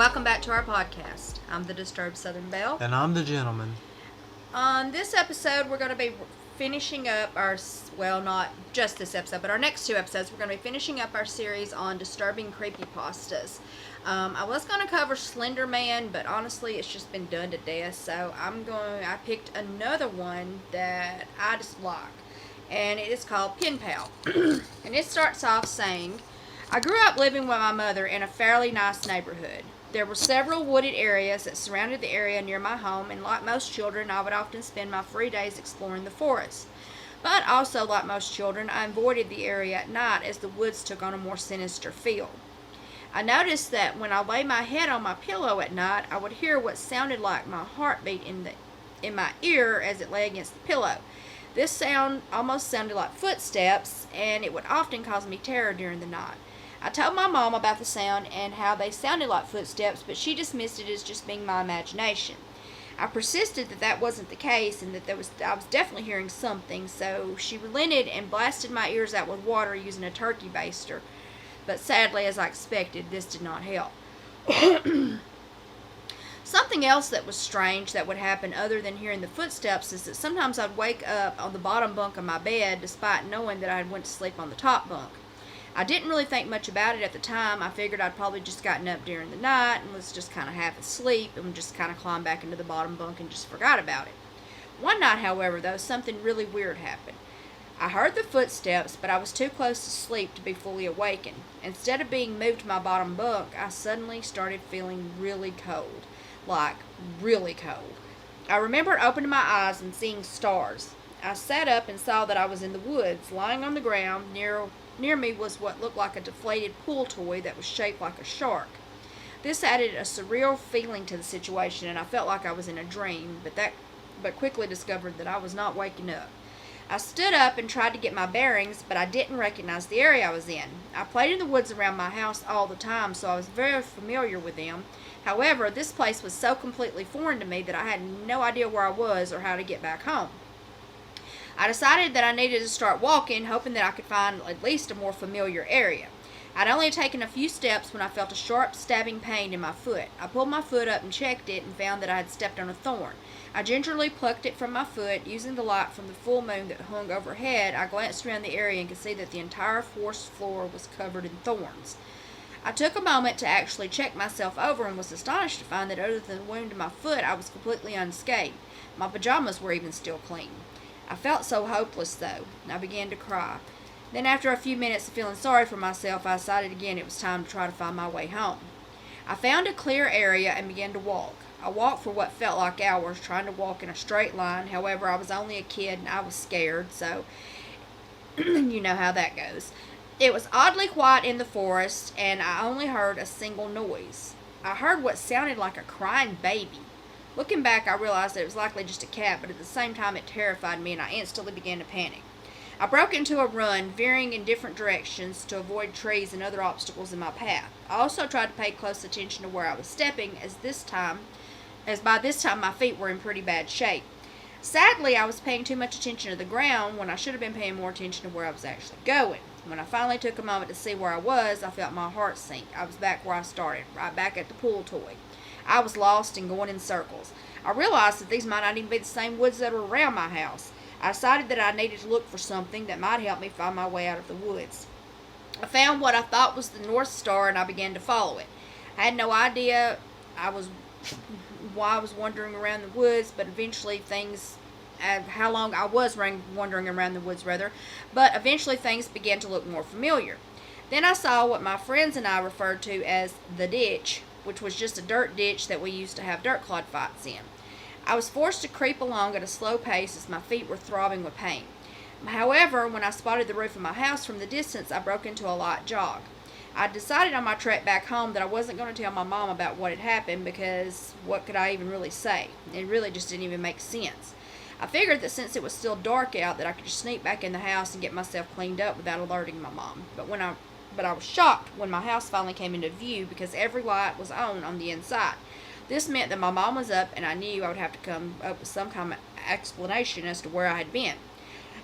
welcome back to our podcast. I'm the Disturbed Southern Belle. And I'm the gentleman. On this episode, we're going to be finishing up our, well, not just this episode, but our next two episodes, we're going to be finishing up our series on disturbing creepypastas. I was going to cover Slender Man, but honestly, it's just been done to death, so I picked another one that I just like, and it is called Penpal. And it starts off saying, I grew up living with my mother in a fairly nice neighborhood. There were several wooded areas that surrounded the area near my home, and like most children, I would often spend my free days exploring the forest. But also, like most children, I avoided the area at night as the woods took on a more sinister feel. I noticed that when I lay my head on my pillow at night, I would hear what sounded like my heartbeat in my ear as it lay against the pillow. This sound almost sounded like footsteps, and it would often cause me terror during the night. I told my mom about the sound and how they sounded like footsteps, but she dismissed it as just being my imagination. I persisted that wasn't the case and that I was definitely hearing something, so she relented and blasted my ears out with water using a turkey baster. But sadly, as I expected, this did not help. Something else that was strange that would happen other than hearing the footsteps is that sometimes I'd wake up on the bottom bunk of my bed despite knowing that I had went to sleep on the top bunk. I didn't really think much about it at the time. I figured I'd probably just gotten up during the night and was just kind of half asleep and just kind of climbed back into the bottom bunk and just forgot about it. One night, however, though, something really weird happened. I heard the footsteps, but I was too close to sleep to be fully awakened. Instead of being moved to my bottom bunk, I suddenly started feeling really cold. Like, really cold. I remember opening my eyes and seeing stars. I sat up and saw that I was in the woods, lying on the ground. Near me was what looked like a deflated pool toy that was shaped like a shark. This added a surreal feeling to the situation, and I felt like I was in a dream, but quickly discovered that I was not waking up. I stood up and tried to get my bearings, but I didn't recognize the area I was in. I played in the woods around my house all the time, so I was very familiar with them. However, this place was so completely foreign to me that I had no idea where I was or how to get back home. I decided that I needed to start walking, hoping that I could find at least a more familiar area. I'd only taken a few steps when I felt a sharp, stabbing pain in my foot. I pulled my foot up and checked it and found that I had stepped on a thorn. I gingerly plucked it from my foot. Using the light from the full moon that hung overhead, I glanced around the area and could see that the entire forest floor was covered in thorns. I took a moment to actually check myself over and was astonished to find that other than the wound in my foot, I was completely unscathed. My pajamas were even still clean. I felt so hopeless, though, and I began to cry. Then, after a few minutes of feeling sorry for myself, I decided again it was time to try to find my way home. I found a clear area and began to walk. I walked for what felt like hours, trying to walk in a straight line. However, I was only a kid and I was scared, so you know how that goes. It was oddly quiet in the forest, and I only heard a single noise. I heard what sounded like a crying baby. Looking back, I realized that it was likely just a cat, but at the same time it terrified me and I instantly began to panic. I broke into a run, veering in different directions to avoid trees and other obstacles in my path. I also tried to pay close attention to where I was stepping, as by this time my feet were in pretty bad shape. Sadly, I was paying too much attention to the ground when I should have been paying more attention to where I was actually going. When I finally took a moment to see where I was, I felt my heart sink. I was back where I started, right back at the pool toy. I was lost and going in circles. I realized that these might not even be the same woods that were around my house. I decided that I needed to look for something that might help me find my way out of the woods. I found what I thought was the North Star and I began to follow it. I had no idea why I was wandering around the woods, but eventually how long I was wandering around the woods, but eventually things began to look more familiar. Then I saw what my friends and I referred to as the ditch, which was just a dirt ditch that we used to have dirt clod fights in. I was forced to creep along at a slow pace as my feet were throbbing with pain. However, when I spotted the roof of my house from the distance, I broke into a light jog. I decided on my trek back home that I wasn't going to tell my mom about what had happened because what could I even really say? It really just didn't even make sense. I figured that since it was still dark out that I could just sneak back in the house and get myself cleaned up without alerting my mom. But I was shocked when my house finally came into view because every light was on the inside. This meant that my mom was up and I knew I would have to come up with some kind of explanation as to where I had been.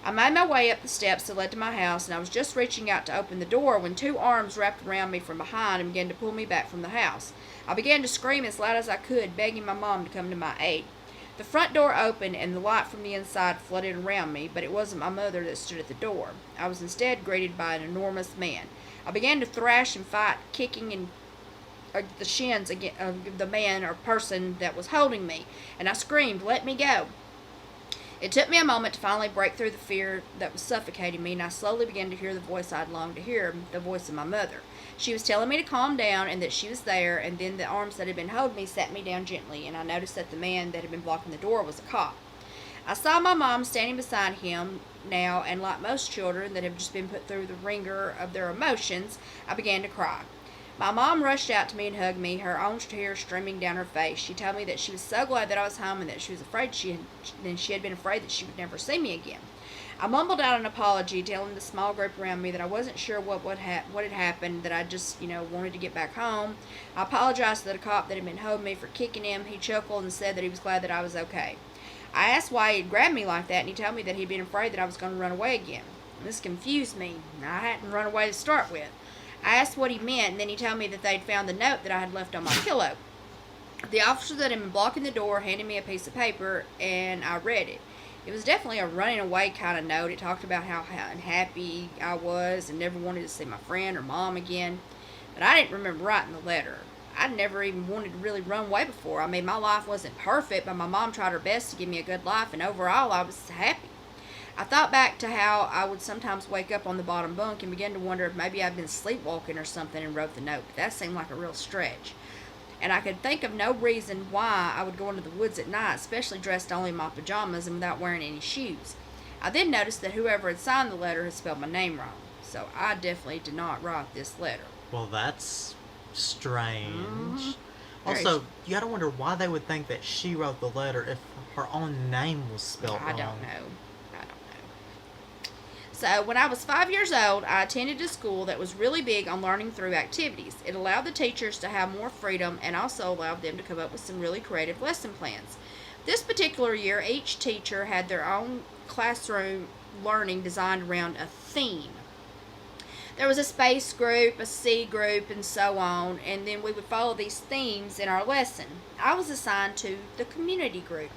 I made my way up the steps that led to my house, and I was just reaching out to open the door when 2 arms wrapped around me from behind and began to pull me back from the house. I began to scream as loud as I could, begging my mom to come to my aid. The front door opened, and the light from the inside flooded around me, but it wasn't my mother that stood at the door. I was instead greeted by an enormous man. I began to thrash and fight, kicking in the shins of the man or person that was holding me, and I screamed, "Let me go!" It took me a moment to finally break through the fear that was suffocating me, and I slowly began to hear the voice I'd longed to hear, the voice of my mother. She was telling me to calm down and that she was there, and then the arms that had been holding me sat me down gently, and I noticed that the man that had been blocking the door was a cop. I saw my mom standing beside him now, and like most children that have just been put through the ringer of their emotions, I began to cry. My mom rushed out to me and hugged me, her own tears streaming down her face. She told me that she was so glad that I was home and that she was afraid she had been afraid that she would never see me again. I mumbled out an apology, telling the small group around me that I wasn't sure what had happened, that I just, wanted to get back home. I apologized to the cop that had been holding me for kicking him. He chuckled and said that he was glad that I was okay. I asked why he had grabbed me like that, and he told me that he'd been afraid that I was going to run away again. This confused me. I hadn't run away to start with. I asked what he meant, and then he told me that they'd found the note that I had left on my pillow. The officer that had been blocking the door handed me a piece of paper, and I read it. It was definitely a running away kind of note. It talked about how unhappy I was and never wanted to see my friend or mom again. But I didn't remember writing the letter. I'd never even wanted to really run away before. I mean, my life wasn't perfect, but my mom tried her best to give me a good life, and overall I was happy. I thought back to how I would sometimes wake up on the bottom bunk and begin to wonder if maybe I'd been sleepwalking or something and wrote the note. But that seemed like a real stretch. And I could think of no reason why I would go into the woods at night, especially dressed only in my pajamas and without wearing any shoes. I then noticed that whoever had signed the letter had spelled my name wrong. So I definitely did not write this letter. Well, that's strange. Mm-hmm. Also, you gotta wonder why they would think that she wrote the letter if her own name was spelled wrong. I don't know. So, when I was 5 years old, I attended a school that was really big on learning through activities. It allowed the teachers to have more freedom and also allowed them to come up with some really creative lesson plans. This particular year, each teacher had their own classroom learning designed around a theme. There was a space group, a sea group, and so on, and then we would follow these themes in our lesson. I was assigned to the community group.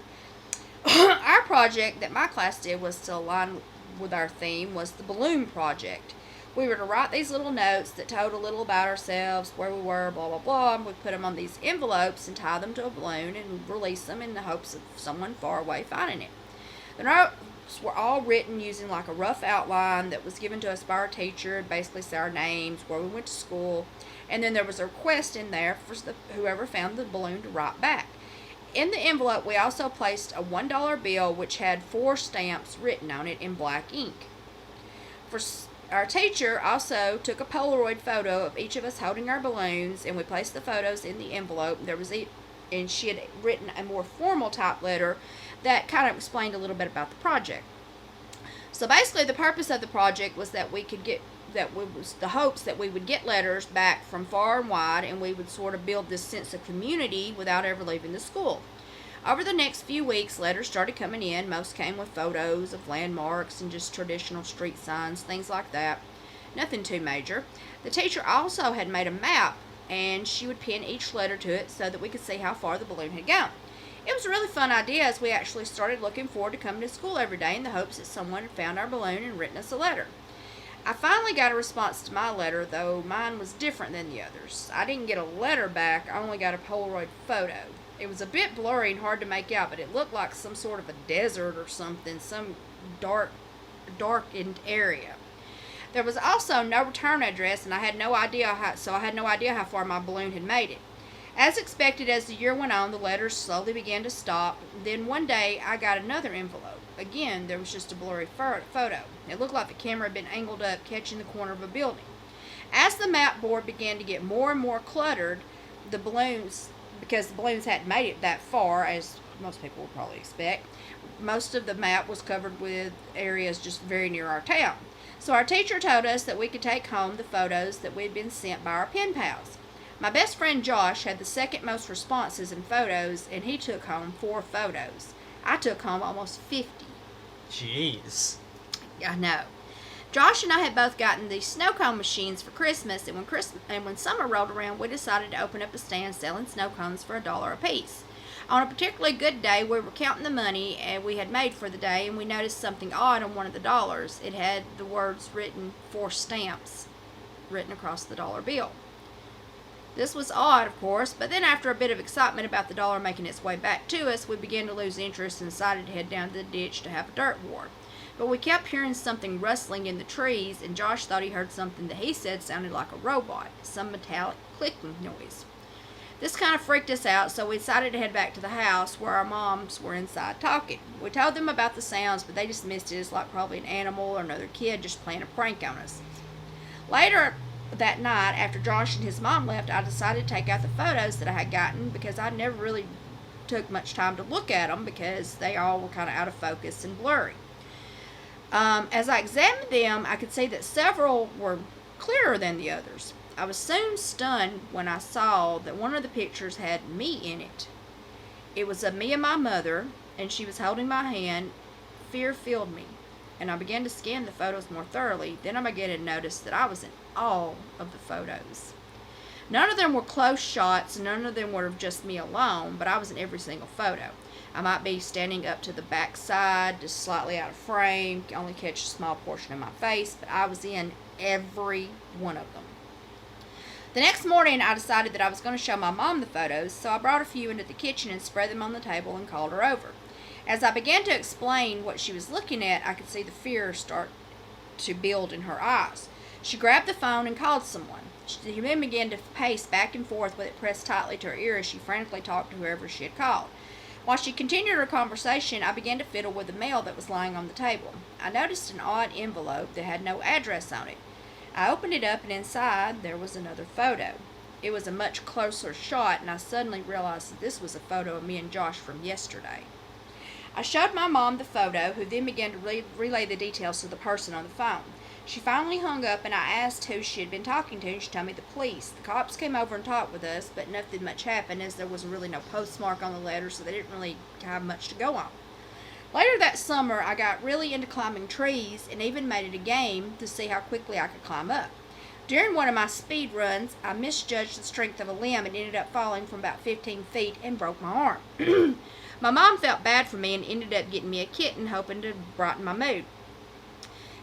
Our project that my class did was to align with our theme was the balloon project. We were to write these little notes that told a little about ourselves, where we were, blah, blah, blah, and we'd put them on these envelopes and tie them to a balloon and release them in the hopes of someone far away finding it. The notes were all written using like a rough outline that was given to us by our teacher, basically say our names, where we went to school, and then there was a request in there for whoever found the balloon to write back. In the envelope, we also placed a $1 bill which had 4 stamps written on it in black ink. Our teacher also took a Polaroid photo of each of us holding our balloons, and we placed the photos in the envelope. And she had written a more formal type letter that kind of explained a little bit about the project. So basically, the purpose of the project was that the hopes that we would get letters back from far and wide, and we would sort of build this sense of community without ever leaving the school. Over the next few weeks, letters started coming in. Most came with photos of landmarks and just traditional street signs, things like that. Nothing too major. The teacher also had made a map, and she would pin each letter to it so that we could see how far the balloon had gone. It was a really fun idea, as we actually started looking forward to coming to school every day in the hopes that someone had found our balloon and written us a letter. I finally got a response to my letter, though mine was different than the others. I didn't get a letter back, I only got a Polaroid photo. It was a bit blurry and hard to make out, but it looked like some sort of a desert or something, some darkened area. There was also no return address, and I had no idea how far my balloon had made it. As expected, as the year went on, the letters slowly began to stop. Then one day, I got another envelope. Again, there was just a blurry photo. It looked like the camera had been angled up, catching the corner of a building. As the map board began to get more and more cluttered, because the balloons hadn't made it that far, as most people would probably expect, most of the map was covered with areas just very near our town. So our teacher told us that we could take home the photos that we had been sent by our pen pals. My best friend Josh had the second most responses and photos, and he took home 4 photos. I took home almost 50. Jeez. I know. Josh and I had both gotten these snow cone machines for Christmas, and when summer rolled around, we decided to open up a stand selling snow cones for $1 a piece. On a particularly good day, we were counting the money we had made for the day, and we noticed something odd on one of the dollars. It had the words written for stamps written across the dollar bill. This was odd, of course, but then after a bit of excitement about the dollar making its way back to us, we began to lose interest and decided to head down to the ditch to have a dirt war. But we kept hearing something rustling in the trees, and Josh thought he heard something that he said sounded like a robot, some metallic clicking noise. This kind of freaked us out, so we decided to head back to the house where our moms were inside talking. We told them about the sounds, but they dismissed it as like probably an animal or another kid just playing a prank on us. Later that night, after Josh and his mom left, I decided to take out the photos that I had gotten because I never really took much time to look at them because they all were kind of out of focus and blurry. As I examined them, I could see that several were clearer than the others. I was soon stunned when I saw that one of the pictures had me in it. It was of me and my mother, and she was holding my hand. Fear filled me, and I began to scan the photos more thoroughly. Then I began to notice that I was in all of the photos. None of them were close shots, and none of them were of just me alone, but I was in every single photo. I might be standing up to the back side, just slightly out of frame, only catch a small portion of my face, but I was in every one of them. The next morning, I decided that I was going to show my mom the photos, so I brought a few into the kitchen and spread them on the table and called her over. As I began to explain what she was looking at, I could see the fear start to build in her eyes. She grabbed the phone and called someone. She then began to pace back and forth with it pressed tightly to her ear as she frantically talked to whoever she had called. While she continued her conversation, I began to fiddle with the mail that was lying on the table. I noticed an odd envelope that had no address on it. I opened it up, and inside there was another photo. It was a much closer shot, and I suddenly realized that this was a photo of me and Josh from yesterday. I showed my mom the photo, who then began to relay the details to the person on the phone. She finally hung up, and I asked who she had been talking to, and she told me the police. The cops came over and talked with us, but nothing much happened, as there was really no postmark on the letter, so they didn't really have much to go on. Later that summer, I got really into climbing trees and even made it a game to see how quickly I could climb up. During one of my speed runs, I misjudged the strength of a limb and ended up falling from about 15 feet and broke my arm. My mom felt bad for me and ended up getting me a kitten, hoping to brighten my mood.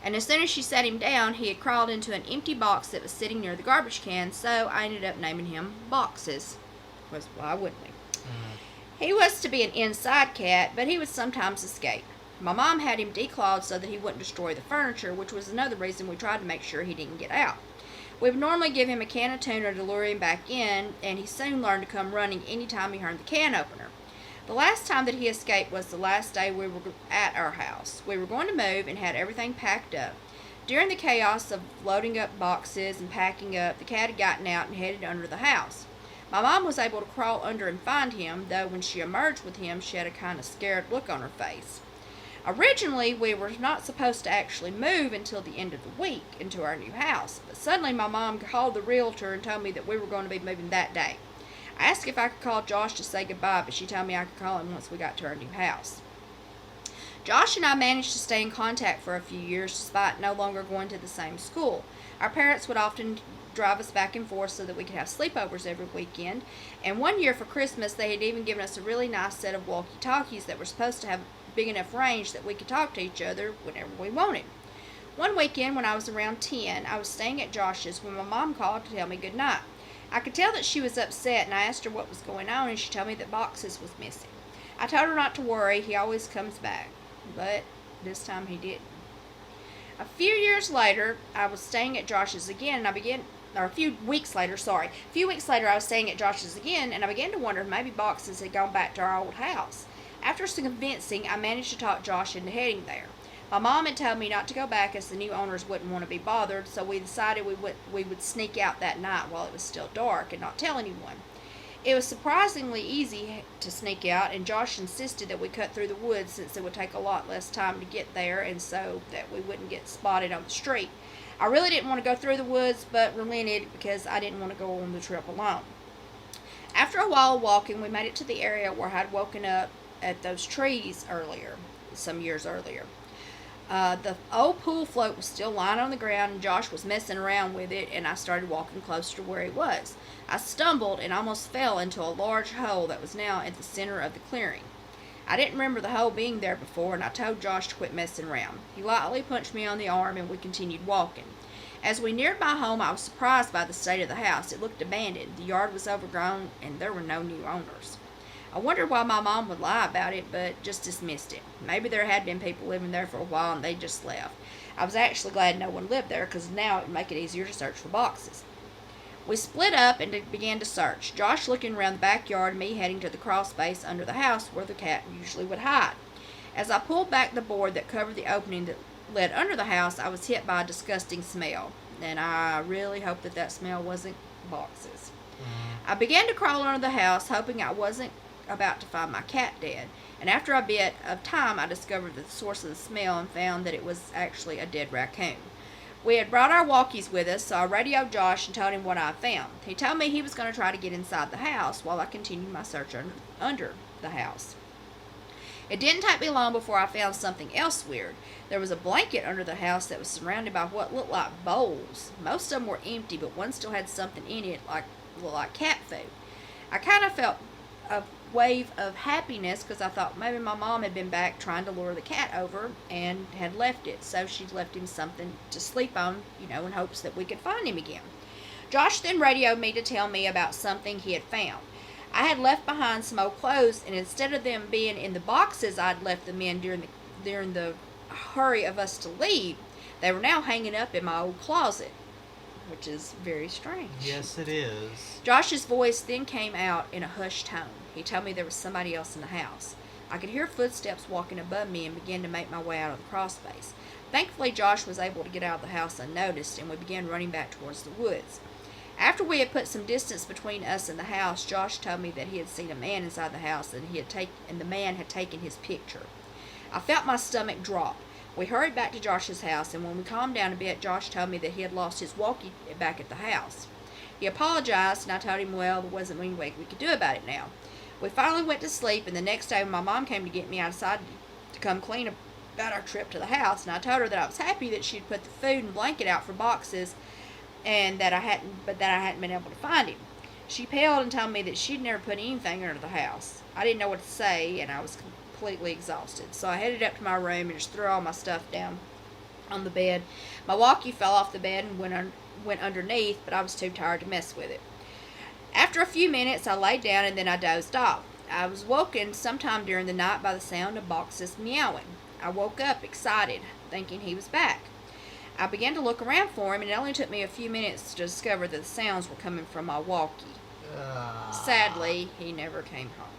And as soon as she set him down, he had crawled into an empty box that was sitting near the garbage can, so I ended up naming him Boxes. Was why wouldn't we? He was to be an inside cat, but he would sometimes escape. My mom had him declawed so that he wouldn't destroy the furniture, which was another reason we tried to make sure he didn't get out. We would normally give him a can of tuna to lure him back in, and he soon learned to come running any time he heard the can opener. The last time that he escaped was the last day we were at our house. We were going to move and had everything packed up. During the chaos of loading up boxes and packing up, the cat had gotten out and headed under the house. My mom was able to crawl under and find him, though when she emerged with him, she had a kind of scared look on her face. Originally, we were not supposed to actually move until the end of the week into our new house, but suddenly my mom called the realtor and told me that we were going to be moving that day. I asked if I could call Josh to say goodbye, but she told me I could call him once we got to our new house. Josh and I managed to stay in contact for a few years despite no longer going to the same school. Our parents would often drive us back and forth so that we could have sleepovers every weekend, and one year for Christmas they had even given us a really nice set of walkie-talkies that were supposed to have big enough range that we could talk to each other whenever we wanted. One weekend when I was around 10, I was staying at Josh's when my mom called to tell me goodnight. I could tell that she was upset, and I asked her what was going on, and she told me that Boxes was missing. I told her not to worry, he always comes back, but this time he didn't. A few weeks later, I was staying at Josh's again, and I began to wonder if maybe Boxes had gone back to our old house. After some convincing, I managed to talk Josh into heading there. My mom had told me not to go back as the new owners wouldn't want to be bothered, so we decided we would sneak out that night while it was still dark and not tell anyone. It was surprisingly easy to sneak out, and Josh insisted that we cut through the woods since it would take a lot less time to get there and so that we wouldn't get spotted on the street. I really didn't want to go through the woods, but relented because I didn't want to go on the trip alone. After a while of walking, we made it to the area where I had woken up at those trees some years earlier. The old pool float was still lying on the ground, and Josh was messing around with it, and I started walking closer to where he was. I stumbled and almost fell into a large hole that was now at the center of the clearing. I didn't remember the hole being there before, and I told Josh to quit messing around. He lightly punched me on the arm, and we continued walking. As we neared my home, I was surprised by the state of the house. It looked abandoned. The yard was overgrown, and there were no new owners. I wondered why my mom would lie about it, but just dismissed it. Maybe there had been people living there for a while and they just left. I was actually glad no one lived there, because now it would make it easier to search for boxes. We split up and began to search, Josh looking around the backyard and me heading to the crawl space under the house where the cat usually would hide. As I pulled back the board that covered the opening that led under the house, I was hit by a disgusting smell, and I really hoped that smell wasn't boxes. I began to crawl under the house, hoping I wasn't about to find my cat dead, and after a bit of time I discovered the source of the smell and found that it was actually a dead raccoon. We had brought our walkies with us, so I radioed Josh and told him what I found. He told me he was going to try to get inside the house while I continued my search under the house. It didn't take me long before I found something else weird. There was a blanket under the house that was surrounded by what looked like bowls. Most of them were empty, but one still had something in it like cat food. I kind of felt a wave of happiness because I thought maybe my mom had been back trying to lure the cat over and had left it, so she'd left him something to sleep on, in hopes that we could find him again. Josh then radioed me to tell me about something he had found. I had left behind some old clothes, and instead of them being in the boxes I'd left them in during the hurry of us to leave, they were now hanging up in my old closet, which is very strange. Yes, it is. Josh's voice then came out in a hushed tone. He told me there was somebody else in the house. I could hear footsteps walking above me and began to make my way out of the crawl space. Thankfully, Josh was able to get out of the house unnoticed, and we began running back towards the woods. After we had put some distance between us and the house, Josh told me that he had seen a man inside the house, and the man had taken his picture. I felt my stomach drop. We hurried back to Josh's house, and when we calmed down a bit, Josh told me that he had lost his walkie back at the house. He apologized, and I told him, well, there wasn't any way we could do about it now. We finally went to sleep, and the next day when my mom came to get me, I decided to come clean about our trip to the house, and I told her that I was happy that she'd put the food and blanket out for boxes, and that I hadn't been able to find him. She paled and told me that she'd never put anything under the house. I didn't know what to say, and I was completely exhausted, so I headed up to my room and just threw all my stuff down on the bed. My walkie fell off the bed and went underneath, but I was too tired to mess with it. After a few minutes, I laid down and then I dozed off. I was woken sometime during the night by the sound of boxes meowing. I woke up excited, thinking he was back. I began to look around for him, and it only took me a few minutes to discover that the sounds were coming from my walkie. Sadly, he never came home.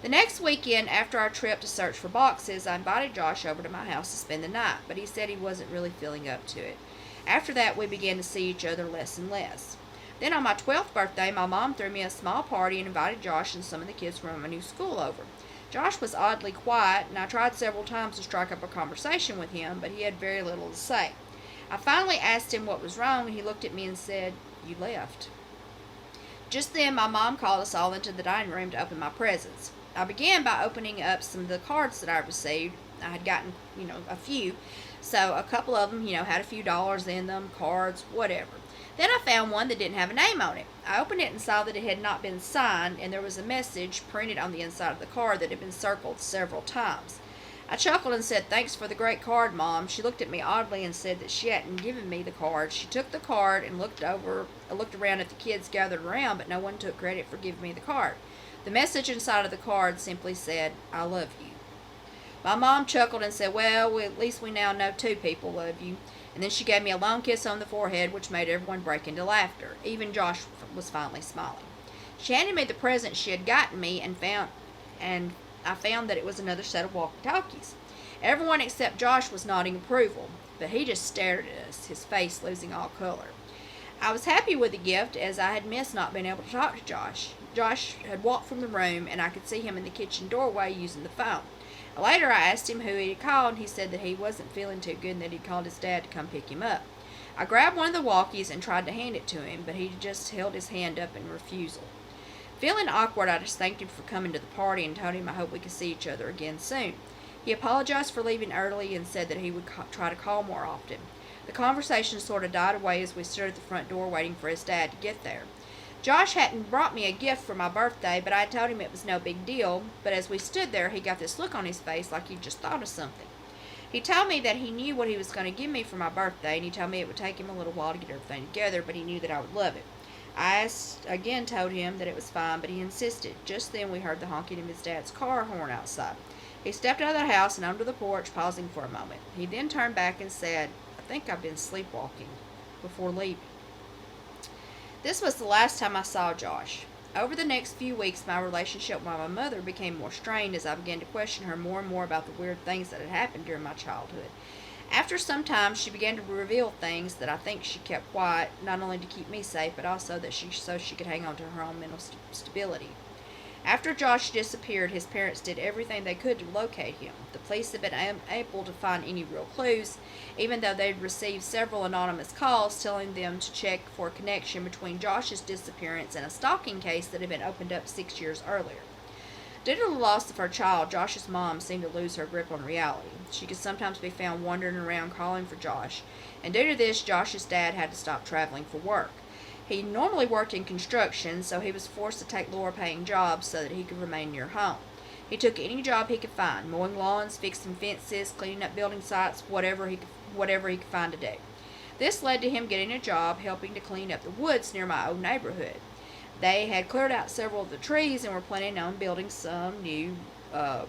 The next weekend, after our trip to search for boxes, I invited Josh over to my house to spend the night, but he said he wasn't really feeling up to it. After that, we began to see each other less and less. Then on my 12th birthday, my mom threw me a small party and invited Josh and some of the kids from my new school over. Josh was oddly quiet, and I tried several times to strike up a conversation with him, but he had very little to say. I finally asked him what was wrong, and he looked at me and said, "You left." Just then, my mom called us all into the dining room to open my presents. I began by opening up some of the cards that I received. I had gotten, a few. So a couple of them, had a few dollars in them, cards, whatever. Then I found one that didn't have a name on it. I opened it and saw that it had not been signed, and there was a message printed on the inside of the card that had been circled several times. I chuckled and said, "Thanks for the great card, Mom." She looked at me oddly and said that she hadn't given me the card. She took the card and looked around at the kids gathered around, but no one took credit for giving me the card. The message inside of the card simply said, "I love you." My mom chuckled and said, well, at least we now know 2 people love you. And then she gave me a long kiss on the forehead, which made everyone break into laughter. Even Josh was finally smiling. She handed me the present she had gotten me, and I found that it was another set of walkie-talkies. Everyone except Josh was nodding approval, but he just stared at us, his face losing all color. I was happy with the gift, as I had missed not being able to talk to Josh. Josh had walked from the room, and I could see him in the kitchen doorway using the phone. Later, I asked him who he had called, and he said that he wasn't feeling too good and that he'd called his dad to come pick him up. I grabbed one of the walkies and tried to hand it to him, but he just held his hand up in refusal. Feeling awkward, I just thanked him for coming to the party and told him I hope we could see each other again soon. He apologized for leaving early and said that he would try to call more often. The conversation sort of died away as we stood at the front door waiting for his dad to get there. Josh hadn't brought me a gift for my birthday, but I told him it was no big deal. But as we stood there, he got this look on his face like he'd just thought of something. He told me that he knew what he was going to give me for my birthday, and he told me it would take him a little while to get everything together, but he knew that I would love it. I again told him that it was fine, but he insisted. Just then we heard the honking of his dad's car horn outside. He stepped out of the house and onto the porch, pausing for a moment. He then turned back and said, "I think I've been sleepwalking," before leaving. This was the last time I saw Josh. Over the next few weeks, my relationship with my mother became more strained as I began to question her more and more about the weird things that had happened during my childhood. After some time, she began to reveal things that I think she kept quiet, not only to keep me safe, but also so she could hang on to her own mental stability. After Josh disappeared, his parents did everything they could to locate him. The police had been unable to find any real clues, even though they'd received several anonymous calls telling them to check for a connection between Josh's disappearance and a stalking case that had been opened up 6 years earlier. Due to the loss of her child, Josh's mom seemed to lose her grip on reality. She could sometimes be found wandering around calling for Josh, and due to this, Josh's dad had to stop traveling for work. He normally worked in construction, so he was forced to take lower-paying jobs so that he could remain near home. He took any job he could find, mowing lawns, fixing fences, cleaning up building sites, whatever he could find to do. This led to him getting a job helping to clean up the woods near my old neighborhood. They had cleared out several of the trees and were planning on building some new power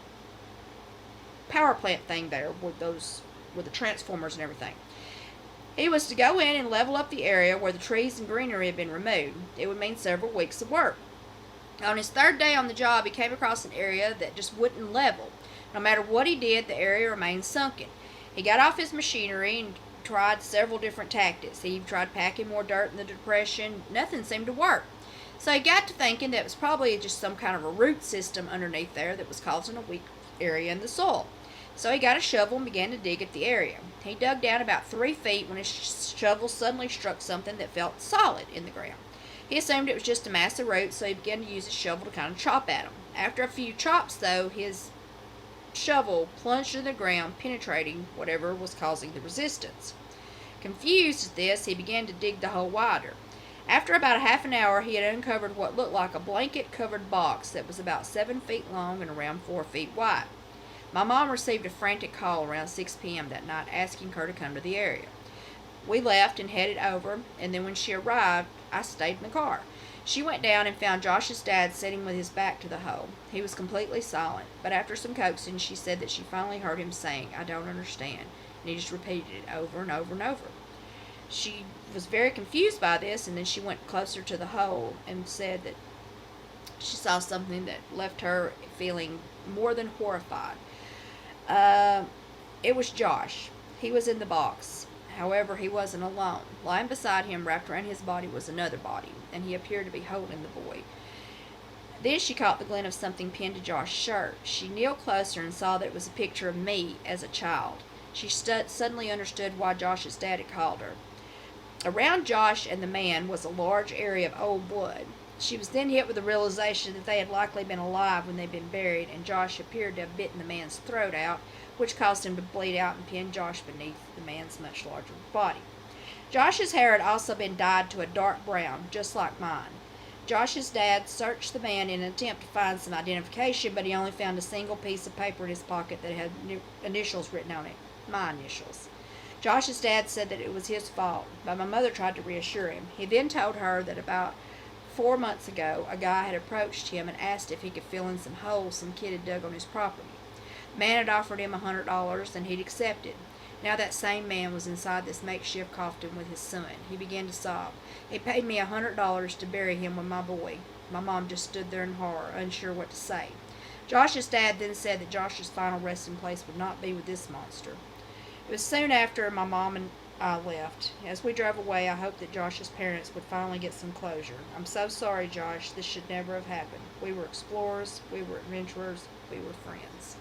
plant thing there with the transformers and everything. He was to go in and level up the area where the trees and greenery had been removed. It would mean several weeks of work. On his third day on the job, he came across an area that just wouldn't level. No matter what he did, the area remained sunken. He got off his machinery and tried several different tactics. He tried packing more dirt in the depression. Nothing seemed to work. So he got to thinking that it was probably just some kind of a root system underneath there that was causing a weak area in the soil. So he got a shovel and began to dig at the area. He dug down about 3 feet when his shovel suddenly struck something that felt solid in the ground. He assumed it was just a mass of roots, so he began to use his shovel to kind of chop at them. After a few chops, though, his shovel plunged into the ground, penetrating whatever was causing the resistance. Confused at this, he began to dig the hole wider. After about a half an hour, he had uncovered what looked like a blanket-covered box that was about 7 feet long and around 4 feet wide. My mom received a frantic call around 6 p.m. that night asking her to come to the area. We left and headed over, and then when she arrived, I stayed in the car. She went down and found Josh's dad sitting with his back to the hole. He was completely silent, but after some coaxing, she said that she finally heard him saying, "I don't understand," and he just repeated it over and over and over. She was very confused by this, and then she went closer to the hole and said that she saw something that left her feeling more than horrified. It was Josh. He was in the box. However, he wasn't alone. Lying beside him, wrapped around his body, was another body, and he appeared to be holding the boy. Then she caught the glint of something pinned to Josh's shirt. She kneeled closer and saw that it was a picture of me as a child. She suddenly understood why Josh's dad had called her. Around Josh and the man was a large area of old blood. She was then hit with the realization that they had likely been alive when they'd been buried, and Josh appeared to have bitten the man's throat out, which caused him to bleed out and pin Josh beneath the man's much larger body. Josh's hair had also been dyed to a dark brown, just like mine. Josh's dad searched the man in an attempt to find some identification, but he only found a single piece of paper in his pocket that had initials written on it, my initials. Josh's dad said that it was his fault, but my mother tried to reassure him. He then told her that about 4 months ago, a guy had approached him and asked if he could fill in some holes some kid had dug on his property. The man had offered him $100, and he'd accepted. Now that same man was inside this makeshift coffin with his son. He began to sob. He paid me $100 to bury him with my boy. My mom just stood there in horror, unsure what to say. Josh's dad then said that Josh's final resting place would not be with this monster. It was soon after my mom and I left. As we drove away, I hoped that Josh's parents would finally get some closure. I'm so sorry, Josh. This should never have happened. We were explorers. We were adventurers. We were friends.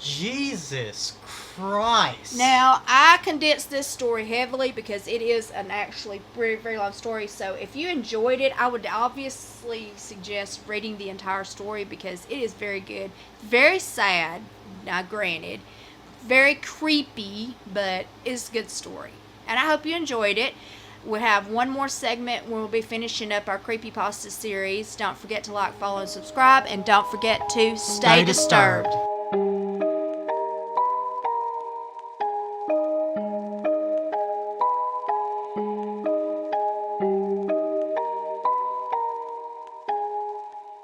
Jesus Christ. Now, I condensed this story heavily because it is an actually very, very long story. So if you enjoyed it, I would obviously suggest reading the entire story because it is very good. Very sad. Now, granted, very creepy, but it's a good story. And I hope you enjoyed it. We'll have one more segment where we'll be finishing up our Creepypasta series. Don't forget to like, follow, and subscribe. And don't forget to stay disturbed.